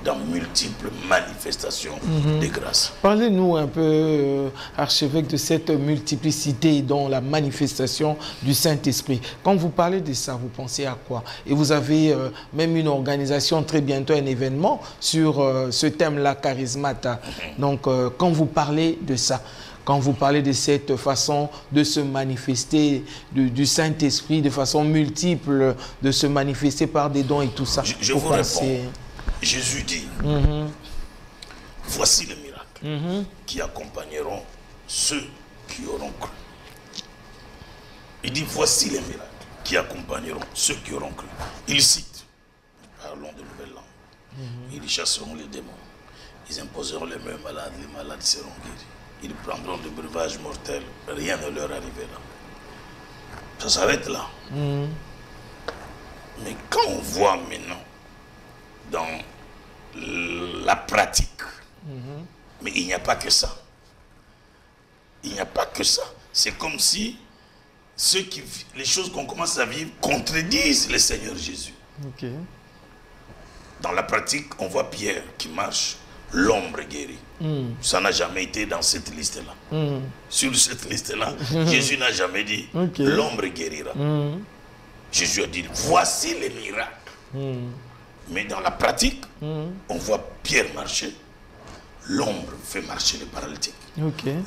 dans multiples manifestations de grâce. Parlez-nous un peu, archevêque, de cette multiplicité dans la manifestation du Saint-Esprit. Quand vous parlez de ça, vous pensez à quoi? Et vous avez même une organisation, très bientôt un événement sur ce thème-là, Charismata. Donc, quand vous parlez de ça, quand vous parlez de cette façon de se manifester, du Saint-Esprit, de façon multiple, de se manifester par des dons et tout ça. Je vous réponds. Jésus dit, voici les miracles qui accompagneront ceux qui auront cru. Il dit, voici les miracles qui accompagneront ceux qui auront cru. Il cite, parlons de nouvelles langues. Ils chasseront les démons. Ils imposeront les mains malades, les malades seront guéris. Ils prendront des breuvages mortels, rien ne leur arrivera. Ça s'arrête là. Mais quand on voit maintenant dans la pratique, mais il n'y a pas que ça. Il n'y a pas que ça. C'est comme si les choses qu'on commence à vivre contredisent le Seigneur Jésus. Dans la pratique, on voit Pierre qui marche, l'ombre guérit. Ça n'a jamais été dans cette liste-là. Sur cette liste-là, Jésus n'a jamais dit l'ombre guérira. Jésus a dit voici les miracles. Mais dans la pratique, on voit Pierre marcher, l'ombre fait marcher les paralytiques.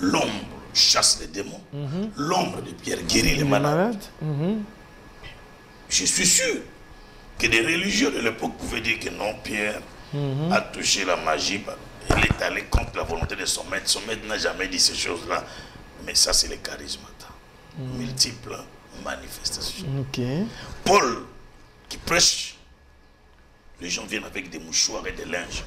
L'ombre chasse les démons. L'ombre de Pierre guérit les malades. Je suis sûr que des religieux de l'époque pouvaient dire que non, Pierre a touché la magie. Il est allé contre la volonté de son maître. Son maître n'a jamais dit ces choses-là. Mais ça, c'est les charismes. Multiples manifestations. Paul, qui prêche, les gens viennent avec des mouchoirs et des linges.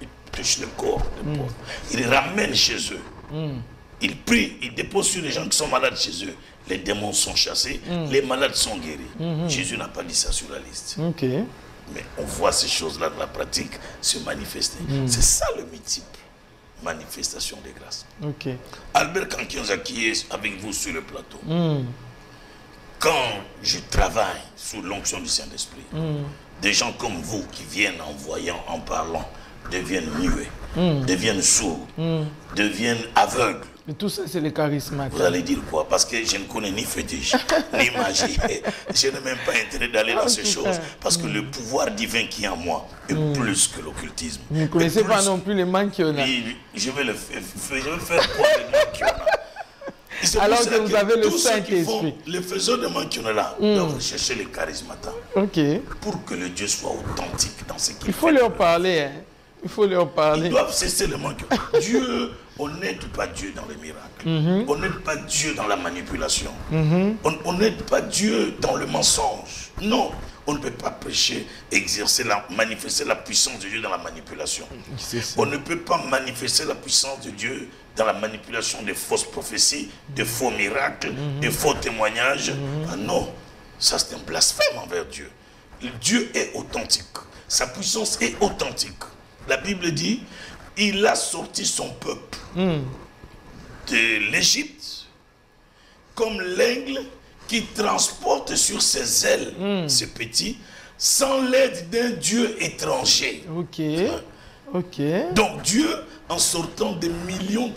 Ils touchent le corps de Paul. Ils ramènent chez eux. Ils prient, ils déposent sur les gens qui sont malades chez eux. Les démons sont chassés, les malades sont guéris. Jésus n'a pas dit ça sur la liste. Mais on voit ces choses-là dans la pratique se manifester. C'est ça le multiple manifestation des grâces. Albert Kankianza qui est avec vous sur le plateau. Quand je travaille sous l'onction du Saint-Esprit, des gens comme vous qui viennent en voyant, en parlant, deviennent muets, deviennent sourds, deviennent aveugles. Mais tout ça, c'est le charisme. Vous allez dire quoi? Parce que je ne connais ni fétiche, ni magie. Je n'ai même pas intérêt d'aller dans ces choses. Parce que le pouvoir divin qui est en moi est plus que l'occultisme. Vous ne connaissez pas non plus les manquiona. Je vais faire quoi les manquiona? Alors que vous avez le Saint-Esprit. Les faiseurs de manquiona là doivent chercher les charismatas. Pour que le Dieu soit authentique dans ce qu'il fait. Il faut leur parler. Hein. Il faut leur parler. Ils doivent cesser le manque. Dieu, on n'aide pas Dieu dans les miracles. On n'aide pas Dieu dans la manipulation. On n'aide pas Dieu dans le mensonge. Non, on ne peut pas prêcher, exercer, manifester la puissance de Dieu dans la manipulation. On ne peut pas manifester la puissance de Dieu dans la manipulation de fausses prophéties, de faux miracles, de faux témoignages. Ah non, ça c'est un blasphème envers Dieu. Dieu est authentique. Sa puissance est authentique. La Bible dit, il a sorti son peuple de l'Égypte comme l'aigle qui transporte sur ses ailes ce petit, sans l'aide d'un Dieu étranger. Donc Dieu, en sortant des millions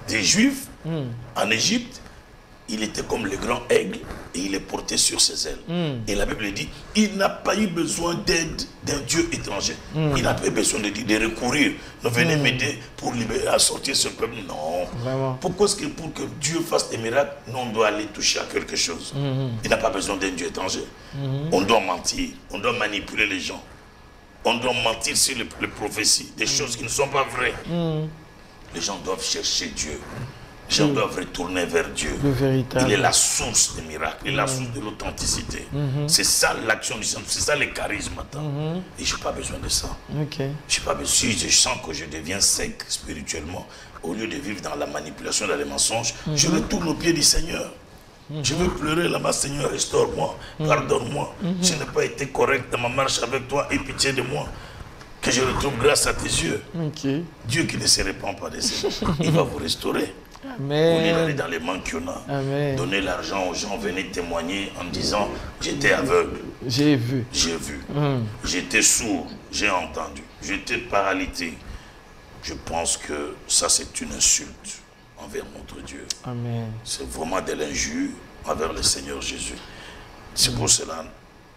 de Juifs en Égypte, il était comme le grand aigle et il est porté sur ses ailes. Et la Bible dit, il n'a pas eu besoin d'aide d'un Dieu étranger. Il n'a pas eu besoin de recourir. Nous venez m'aider pour libérer, à sortir ce peuple. Non. Vraiment. Pourquoi est-ce que pour que Dieu fasse des miracles, nous on doit aller toucher à quelque chose? Il n'a pas besoin d'un Dieu étranger. On doit mentir, on doit manipuler les gens. On doit mentir sur les prophéties, des choses qui ne sont pas vraies. Les gens doivent chercher Dieu. Les gens doivent retourner vers Dieu. Il est la source des miracles, il est la source de l'authenticité. C'est ça l'action du Saint-Esprit, c'est ça le charisme. Et je n'ai pas besoin de ça. J'ai pas besoin, si je sens que je deviens sec spirituellement, au lieu de vivre dans la manipulation, dans les mensonges, je retourne au pied du Seigneur. Je veux pleurer là-bas, Seigneur, restaure-moi, pardonne-moi. Je n'ai pas été correct dans ma marche avec toi, aie pitié de moi. Que je retrouve grâce à tes yeux. Dieu qui ne se répand pas de ses mains, il va vous restaurer. Amen. Au lieu d'aller dans les manquiona, donner l'argent aux gens, venez témoigner en disant j'étais aveugle, j'ai vu, j'étais sourd, j'ai entendu, j'étais paralytique. Je pense que ça c'est une insulte envers notre Dieu. C'est vraiment de l'injure envers le Seigneur Jésus. C'est pour cela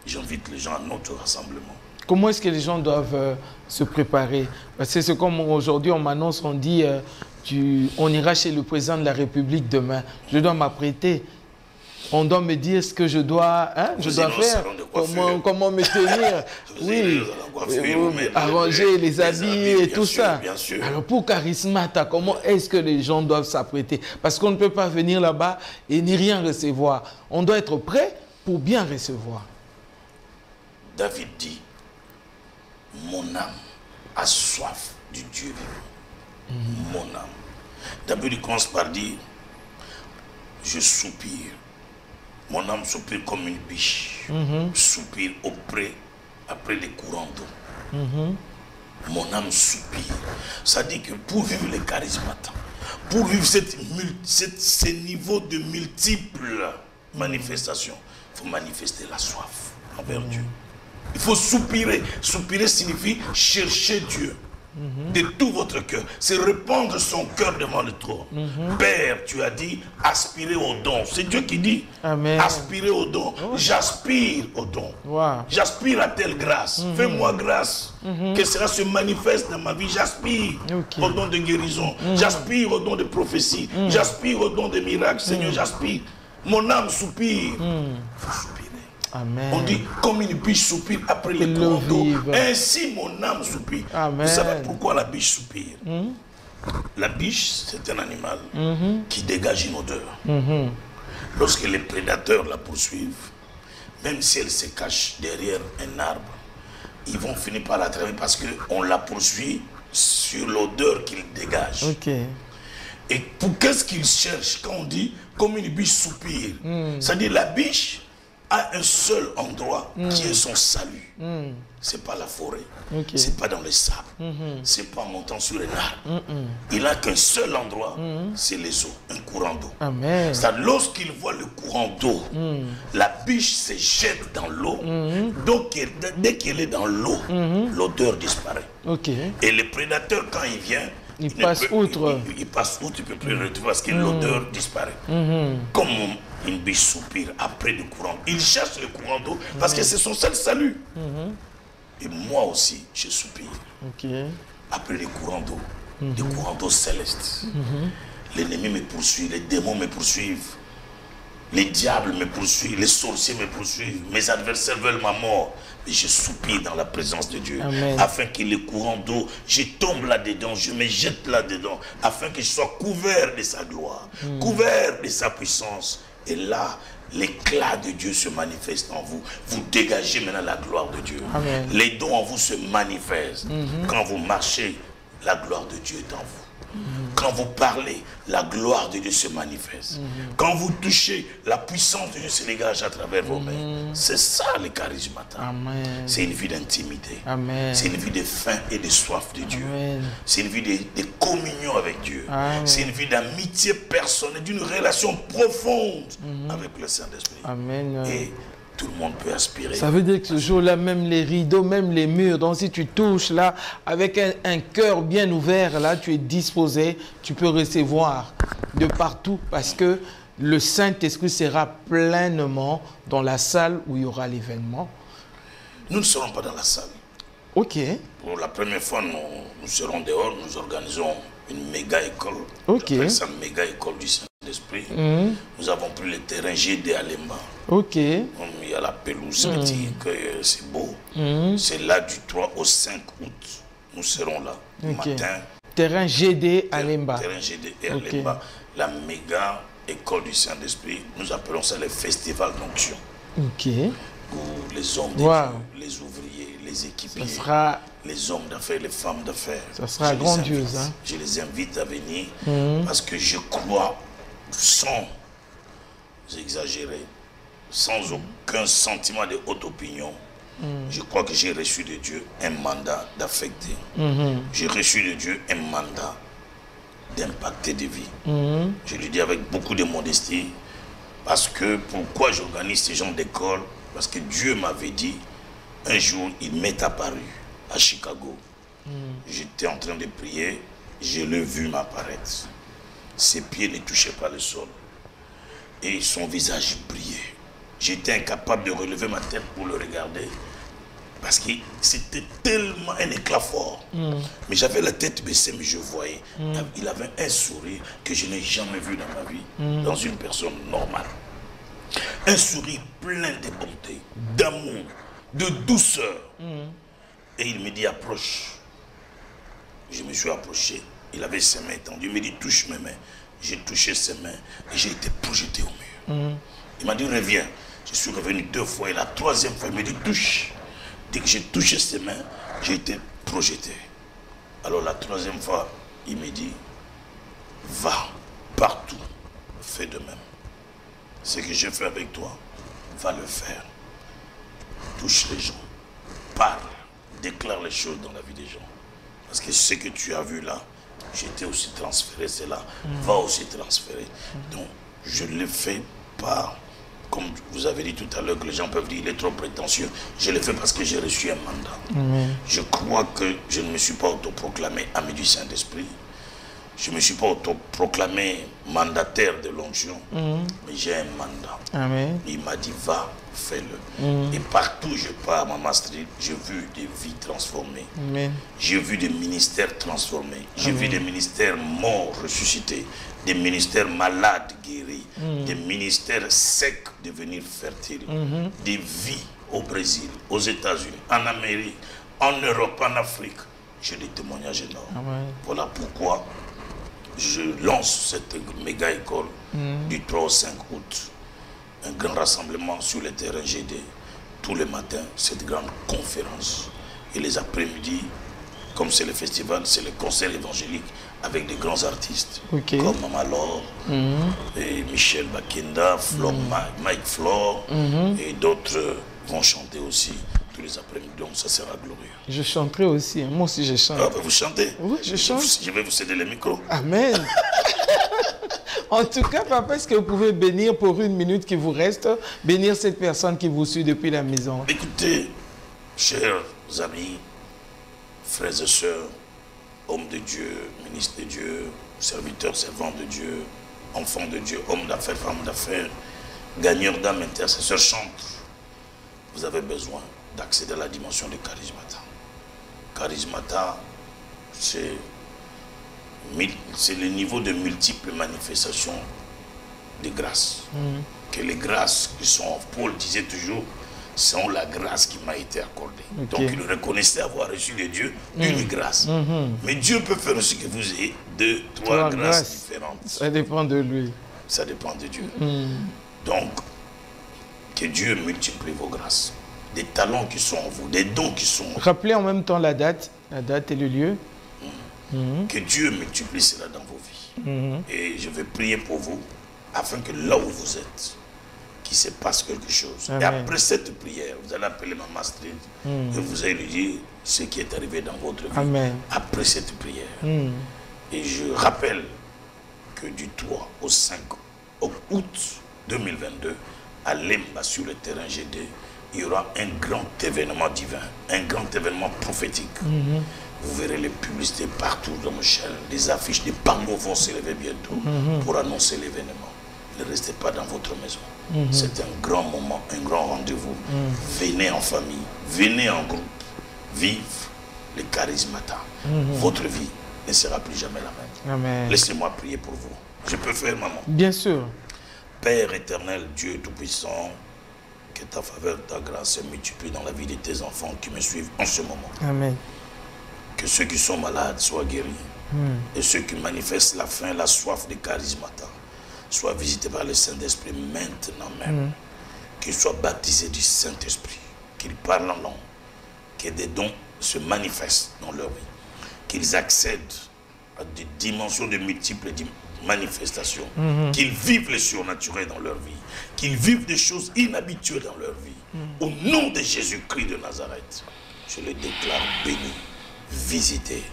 j'invite les gens à notre rassemblement. Comment est-ce que les gens doivent se préparer? Parce que c'est comme aujourd'hui on m'annonce, on dit on ira chez le président de la République demain. Je dois m'apprêter. On doit me dire ce que je dois, je dois faire, comment me tenir. Arranger les habits et tout ça. Alors pour Charismata, comment est-ce que les gens doivent s'apprêter? Parce qu'on ne peut pas venir là-bas et ni rien recevoir. On doit être prêt pour bien recevoir. David dit, mon âme a soif du Dieu vivant. Mon âme. David il commence par dire, je soupire. Mon âme soupire comme une biche. Soupire après les courants d'eau. Mon âme soupire. Ça dit que pour vivre les charismates, pour vivre ces niveaux de multiples manifestations, il faut manifester la soif envers Dieu. Il faut soupirer. Soupirer signifie chercher Dieu. de tout votre cœur. C'est répandre son cœur devant le trône. Père, tu as dit, aspirez au don. C'est Dieu qui dit, Amen. aspirez au don. J'aspire au don. Wow. J'aspire à telle grâce. Fais-moi grâce. Que cela se manifeste dans ma vie. J'aspire au don de guérison. J'aspire au don de prophétie. J'aspire au don de miracles. Seigneur, j'aspire. Mon âme soupire. Faut soupirer. Amen. On dit comme une biche soupire après le courant d'eau. Ainsi mon âme soupire. Amen. Vous savez pourquoi la biche soupire? La biche, c'est un animal qui dégage une odeur. Lorsque les prédateurs la poursuivent, même si elle se cache derrière un arbre, ils vont finir par la traverser parce qu'on la poursuit sur l'odeur qu'il dégage. Et pour qu'est-ce qu'il cherche quand on dit comme une biche soupire? C'est-à-dire la biche a un seul endroit qui est son salut. C'est pas la forêt, c'est pas dans les sables, c'est pas en montant sur un arbre. Il n'a qu'un seul endroit, c'est les eaux, un courant d'eau. C'est-à-dire lorsqu'il voit le courant d'eau, la biche se jette dans l'eau. Donc dès qu'elle est dans l'eau, l'odeur disparaît. Et le prédateur quand il vient, il passe outre. Il passe outre, il ne peut plus le retrouver parce que l'odeur disparaît. Comme une biche soupire après le courant. Il cherche le courant d'eau parce que c'est son seul salut. Et moi aussi, je soupire. Après les courants d'eau, des courants d'eau célestes. L'ennemi me poursuit, les démons me poursuivent. Les diables me poursuivent, les sorciers me poursuivent. Mes adversaires veulent ma mort. Mais je soupire dans la présence de Dieu. Afin que les courants d'eau, je tombe là-dedans, je me jette là-dedans. Afin que je sois couvert de sa gloire, couvert de sa puissance. Et là, l'éclat de Dieu se manifeste en vous. Vous dégagez maintenant la gloire de Dieu. Les dons en vous se manifestent. Quand vous marchez, la gloire de Dieu est en vous. Quand vous parlez, la gloire de Dieu se manifeste. Quand vous touchez, la puissance de Dieu se dégage à travers vos mains. C'est ça le charisme. C'est une vie d'intimité. C'est une vie de faim et de soif de Dieu. C'est une vie de communion avec Dieu. C'est une vie d'amitié personnelle, d'une relation profonde avec le Saint-Esprit. Et tout le monde peut aspirer. Ça veut dire que ce jour-là, même les rideaux, même les murs, donc si tu touches là, avec un cœur bien ouvert, là, tu es disposé, tu peux recevoir de partout parce que le Saint-Esprit sera pleinement dans la salle où il y aura l'événement. Nous ne serons pas dans la salle. Pour la première fois, nous serons dehors, nous organisons une méga école. J'appelle ça méga école du Saint-Esprit. Nous avons pris le terrain GD à Lemba. Il y a la pelouse, c'est beau. C'est là du 3 au 5 août. Nous serons là, le matin. Terrain GD à Lemba. Terrain GD à Lemba. La méga école du Saint-Esprit. Nous appelons ça le festival d'onction. Où les hommes de Dieu, les ouvriers, les équipiers, les hommes d'affaires, les femmes d'affaires. Ça sera grandiose. Je les invite à venir parce que je crois sans exagérer, sans aucun sentiment de haute opinion, je crois que j'ai reçu de Dieu un mandat d'affecter. J'ai reçu de Dieu un mandat d'impacter des vies. Je le dis avec beaucoup de modestie parce que pourquoi j'organise ce genre d'école? Parce que Dieu m'avait dit, un jour, il m'est apparu à Chicago. J'étais en train de prier, je l'ai vu m'apparaître. Ses pieds ne touchaient pas le sol. Et son visage brillait. J'étais incapable de relever ma tête pour le regarder. Parce que c'était tellement un éclat fort. Mais j'avais la tête baissée, mais je voyais. Il avait un sourire que je n'ai jamais vu dans ma vie, dans une personne normale. Un sourire plein de bonté, d'amour, de douceur. Et il me dit, approche. Je me suis approché. Il avait ses mains étendues. Il me dit, touche mes mains. J'ai touché ses mains et j'ai été projeté au mur. Il m'a dit, reviens. Je suis revenu 2 fois et la 3e fois, il me dit, touche. Dès que j'ai touché ses mains, j'ai été projeté. Alors la 3e fois, il me dit, va partout, fais de même. Ce que j'ai fait avec toi, va le faire. Touche les gens, parle, déclare les choses dans la vie des gens. Parce que ce que tu as vu là, j'étais aussi transféré, c'est là, va aussi transférer. Donc, je l'ai fait par comme vous avez dit tout à l'heure, que les gens peuvent dire il est trop prétentieux. Je le fais parce que j'ai reçu un mandat. Amen. Je crois que je ne me suis pas autoproclamé ami du Saint-Esprit. Je ne me suis pas autoproclamé mandataire de l'onction, mais j'ai un mandat. Amen. Il m'a dit, va, fais-le. Et partout où je pars, Maman Street, j'ai vu des vies transformées. J'ai vu des ministères transformés. J'ai vu des ministères morts, ressuscités. Des ministères malades, guéris. Des ministères secs, devenir fertiles. Des vies au Brésil, aux États-Unis, en Amérique, en Europe, en Afrique. J'ai des témoignages énormes. Amen. Voilà pourquoi je lance cette méga école du 3 au 5 août. Un grand rassemblement sur le terrain GD. Tous les matins, cette grande conférence. Et les après-midi, comme c'est le festival, c'est le concert évangélique avec des grands artistes. Comme Maman Laure, et Michel Bakenda, Mike Flore, et d'autres vont chanter aussi tous les après-midi. Donc ça sera glorieux. Je chanterai aussi. Moi aussi, je chante. Ah, vous chantez? Oui, je chante. Je vais vous céder le micro. Amen. En tout cas, papa, est-ce que vous pouvez bénir pour une minute qui vous reste, bénir cette personne qui vous suit depuis la maison? Écoutez, chers amis, frères et sœurs, hommes de Dieu, ministres de Dieu, serviteurs, servants de Dieu, enfants de Dieu, hommes d'affaires, femmes d'affaires, gagneurs d'âme, intercesseurs, chantres, vous avez besoin d'accéder à la dimension de Charismata. Charismata, c'est le niveau de multiples manifestations de grâce. Que les grâces qui sont, Paul disait toujours, sont la grâce qui m'a été accordée. Donc il reconnaissait avoir reçu de Dieu une grâce. Mais Dieu peut faire aussi que vous ayez deux, trois grâces différentes. Ça dépend de lui. Ça dépend de Dieu. Donc, que Dieu multiplie vos grâces. Des talents qui sont en vous, des dons qui sont en vous. Rappelez en même temps la date et le lieu. Que Dieu multiplie cela dans vos vies. Et je vais prier pour vous, afin que là où vous êtes, qu'il se passe quelque chose. Amen. Et après cette prière, vous allez appeler Maman Street et vous allez lui dire ce qui est arrivé dans votre vie. Amen. Après cette prière. Et je rappelle que du 3 au 5 août 2022, à Lemba, sur le terrain GD, il y aura un grand événement divin, un grand événement prophétique. Vous verrez les publicités partout dans nos chaînes, des affiches, des panneaux vont s'élever bientôt pour annoncer l'événement. Ne restez pas dans votre maison. C'est un grand moment, un grand rendez-vous. Venez en famille, venez en groupe, vive le charismata. Votre vie ne sera plus jamais la même. Laissez-moi prier pour vous. Je peux faire, maman? Bien sûr. Père éternel, Dieu Tout-Puissant, que ta faveur, ta grâce se multiplie dans la vie de tes enfants qui me suivent en ce moment. Amen. Que ceux qui sont malades soient guéris. Et ceux qui manifestent la faim, la soif de charismata soient visités par le Saint-Esprit maintenant même. Qu'ils soient baptisés du Saint-Esprit. Qu'ils parlent en langue. Que des dons se manifestent dans leur vie. Qu'ils accèdent à des dimensions de multiples manifestations. Qu'ils vivent le surnaturel dans leur vie. Qu'ils vivent des choses inhabituelles dans leur vie. Au nom de Jésus-Christ de Nazareth, je les déclare bénis, visités,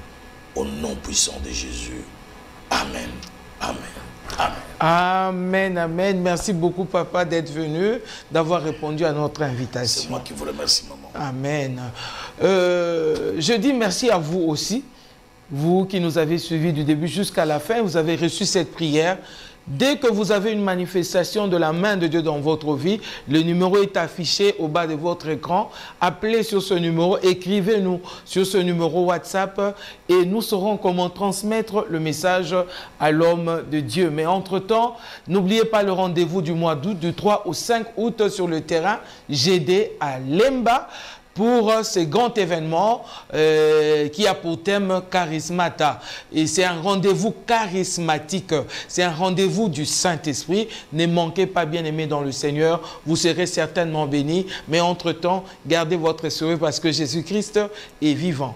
au nom puissant de Jésus. Amen. Amen. Amen. Amen, amen. Merci beaucoup, papa, d'être venu, d'avoir répondu à notre invitation. C'est moi qui vous remercie, maman. Amen. Je dis merci à vous aussi. Vous qui nous avez suivis du début jusqu'à la fin, vous avez reçu cette prière. Dès que vous avez une manifestation de la main de Dieu dans votre vie, le numéro est affiché au bas de votre écran. Appelez sur ce numéro, écrivez-nous sur ce numéro WhatsApp et nous saurons comment transmettre le message à l'homme de Dieu. Mais entre-temps, n'oubliez pas le rendez-vous du mois d'août, du 3 au 5 août sur le terrain GD à Lemba, pour ce grand événement qui a pour thème Charismata. Et c'est un rendez-vous charismatique, c'est un rendez-vous du Saint-Esprit. Ne manquez pas, bien-aimés dans le Seigneur, vous serez certainement bénis. Mais entre-temps, gardez votre sourire parce que Jésus-Christ est vivant.